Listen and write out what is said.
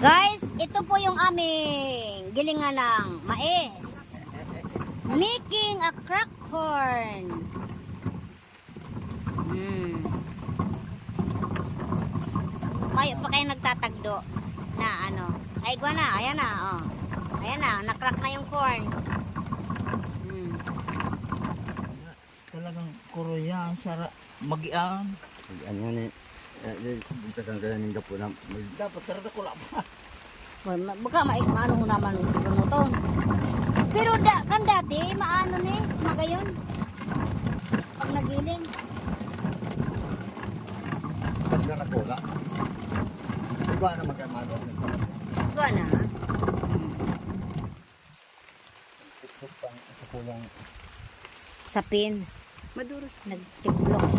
Guys, ito po yung aming gilingan ng mais. Making a crack corn. Kayo pa kayo nagtatagdo na ano. Ay, gwa na. Ayan na. Oh. Ayan na. Nakrack na yung corn. Talagang kuroyan, sarap, magian. Ano yan eh. Buntakan ka ng gapo na. Dapat sarap ko lang pa. Baka maano mo naman lunutong. Pero kan dati, maano ni, magayon. Pag nagiling. Pagka na cola. Iba na magkamano. Gwa na. Ito pang ito po yung Sapin. Maduros. Nagtiplok.